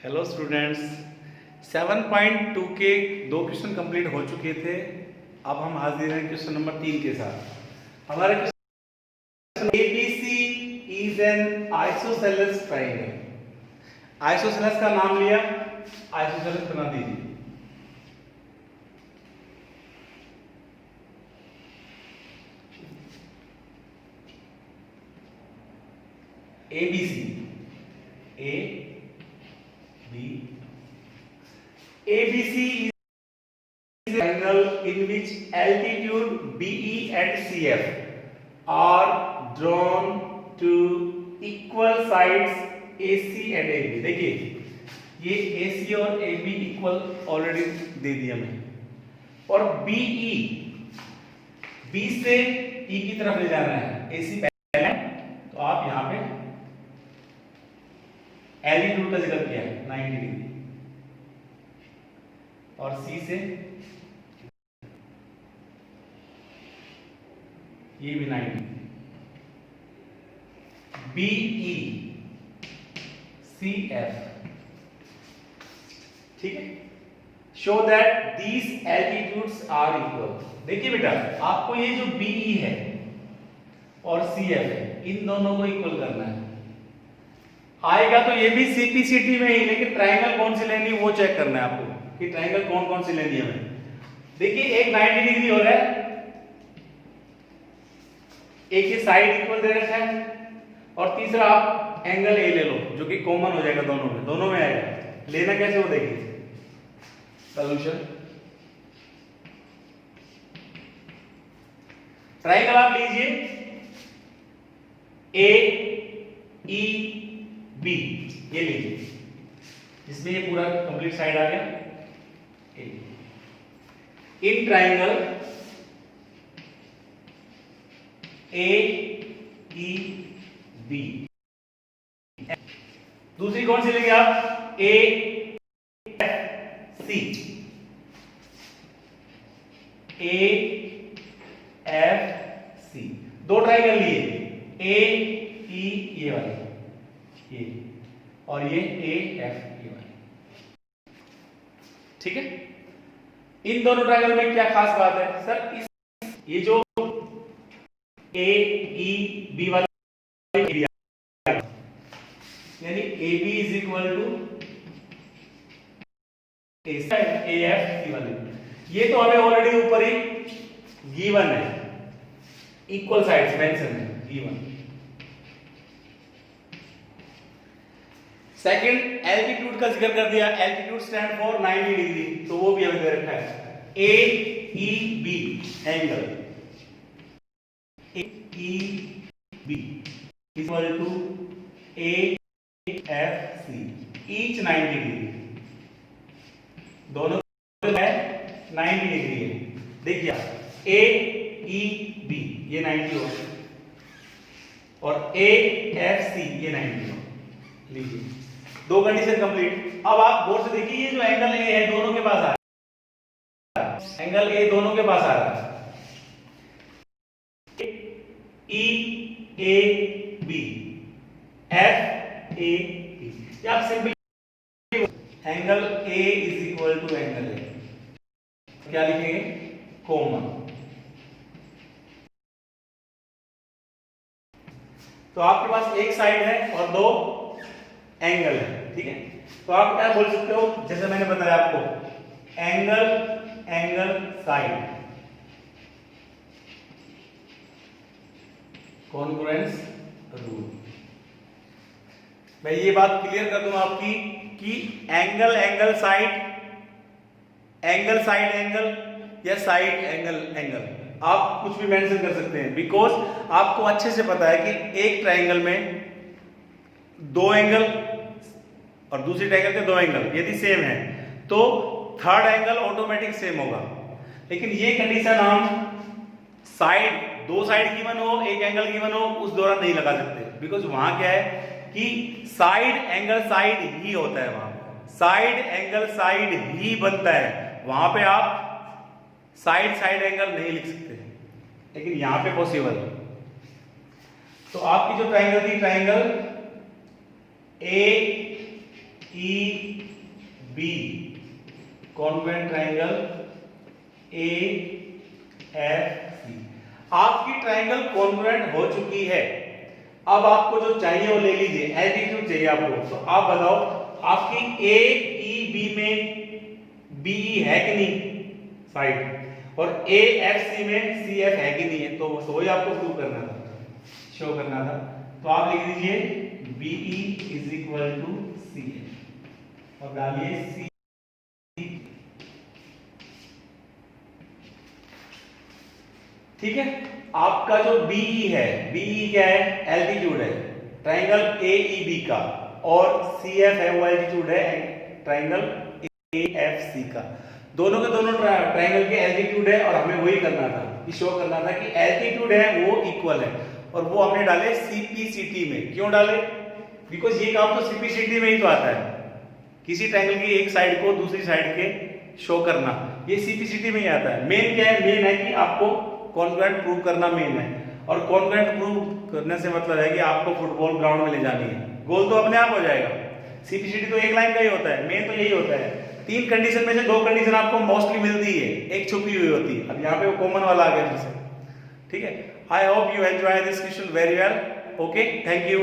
Hello students, 7.2 के दो question complete हो चुके थे। अब हम हाजिर हैं क्वेश्चन नंबर 3 के साथ। हमारा question ABC is an isosceles triangle. Isosceles का नाम लिया, आइसोसेलेस बना दीजिए। ABC ABC is a triangle in which altitude BE and CF are drawn to equal sides AC and AB। देखिए ये AC और AB इक्वल ऑलरेडी दे दिया मैं, और BE B से E की तरफ ले जाना है। AC पहले, तो आप यहां पे एल्टीट्यूड का जिक्र किया है 90 डिग्री, और C से ये भी 90, BE CF, ठीक है। Show that these altitudes are equal. देखिए बेटा, आपको ये जो BE है और CF है, इन दोनों को इक्वल करना है। आएगा तो ये भी CPCT में ही, लेकिन ट्रायंगल कौन सी लेनी वो चेक करना है आपको कि ट्रायंगल कौन कौन सी लेनी है हमें। देखिए एक 90 डिग्री हो रहा है, एक ही साइड इक्वल दे रखा है, और तीसरा आप एंगल ए ले लो जो कि कॉमन हो जाएगा दोनों में आएगा। लेना कैसे वो देखिए। सॉल्यूशन, ट्रायंगल आप लीजिए AEB, ये लीजिए, जिसमें ये पूरा कंप्लीट साइड आ गया। इन ट्रायंगल AEB, दूसरी कौन सी लेंगे आप? AFC, AFC, दो ट्रायंगल लिए, AE ये वाले, ये, और ये AF ये वाले, ठीक है। इन दोनों ट्रायंगल में क्या खास बात है सर? ये जो AEB वाले यानी AB is equal to AFC वाले, ये तो हमें ऑलरेडी ऊपर ही गिवन है, इक्वल साइड्स मेंशन है गिवन। सेकंड, एल्टीट्यूड का जिक्र कर दिया। एल्टीट्यूड स्टैंड फॉर 90 डिग्री, तो वो भी हमें दे रखा है। AEB angle, AEB equal to AFC, each 90 degree, दोनों है 90 डिग्री है। देखिए AEB ये 90 हो, और AFC ये 90 हो। लीजिए दो कंडीशन कंप्लीट। अब आप गौर से देखिए, ये जो एंगल A है दोनों के पास आ रहा है, एंगल A दोनों के पास आ रहा है। EAB FAB, आप simply angle A is equal to angle A, क्या लिखेंगे? कॉमन। तो आपके पास एक साइड है और दो एंगल है, ठीक है। तो आप क्या बोल सकते हो, जैसे मैंने बताया आपको, angle angle side, congruence rule. मैं ये बात क्लियर कर दूं आपकी कि angle angle side, angle side angle, या साइड एंगल एंगल, आप कुछ भी मेंशन कर सकते हैं, बिकॉज आपको अच्छे से पता है कि एक ट्रायंगल में दो एंगल और दूसरी ट्रायंगल के दो एंगल यदि सेम है तो थर्ड एंगल ऑटोमेटिक सेम होगा। लेकिन ये कंडीशन हम साइड, दो साइड गिवन हो, एक एंगल गिवन हो, उस दौरान नहीं लगा सकते, बिकॉज वहां क्या है कि साइड एंगल साइड ही होता है, वहां साइड एंगल साइड ही बनता है, वहां पे आप साइड साइड एंगल नहीं लिख सकते, लेकिन यहां पे पॉसिबल है। तो आपकी जो ट्रायंगल थी, triangle E B congruent triangle A F C. आपकी ट्राइंगल कॉन्वेंट हो चुकी है। अब आपको जो चाहिए वो ले लीजिए, एल्टीट्यूड चाहिए आपको। तो आप बताओ आपकी ए ई बी में बी है कि नहीं साइड, और ए एफ सी में सी एफ है कि नहीं है। तो वही आपको प्रूव करना था, शो करना था। तो आप लिख दीजिए BE is equal to C F और डालिए सी। ठीक है, आपका जो बीई है, बीई क्या है, एल्टीट्यूड है ट्राइंगल एईबी का, और सीएफ है वो एल्टीट्यूड है ट्राइंगल एएफसी का। दोनों के दोनों ट्राइंगल के एल्टीट्यूड है, और हमें वही करना था कि शो करना था कि एल्टीट्यूड है वो इक्वल है, और वो हमने डाले सीपीसीटी में। क्यों डाले? बिकॉज ये काम तो सीपीसीटी में ही तो आता है, किसी ट्राइंगल की एक साइड को दूसरी साइड के शो करना, ये सीपीसीटी में ही आता है। मेन क्या है? मेन है कि आपको कॉन्वेंट प्रूव करना मेन है, और कॉन्वेंट प्रूव करने से मतलब है कि आपको फुटबॉल ग्राउंड में ले जानी है, गोल तो अपने आप हो जाएगा। सीपीसीटी तो एक लाइन का ही होता है, मेन तो यही होता है। 3 कंडीशन में से 2 कंडीशन आपको मोस्टली मिलती है, एक छुपी हुई होती है। अब यहाँ पे वो कॉमन वाला आ गया फिर से। ठीक है, I hope you enjoy this question very well. Okay, thank you.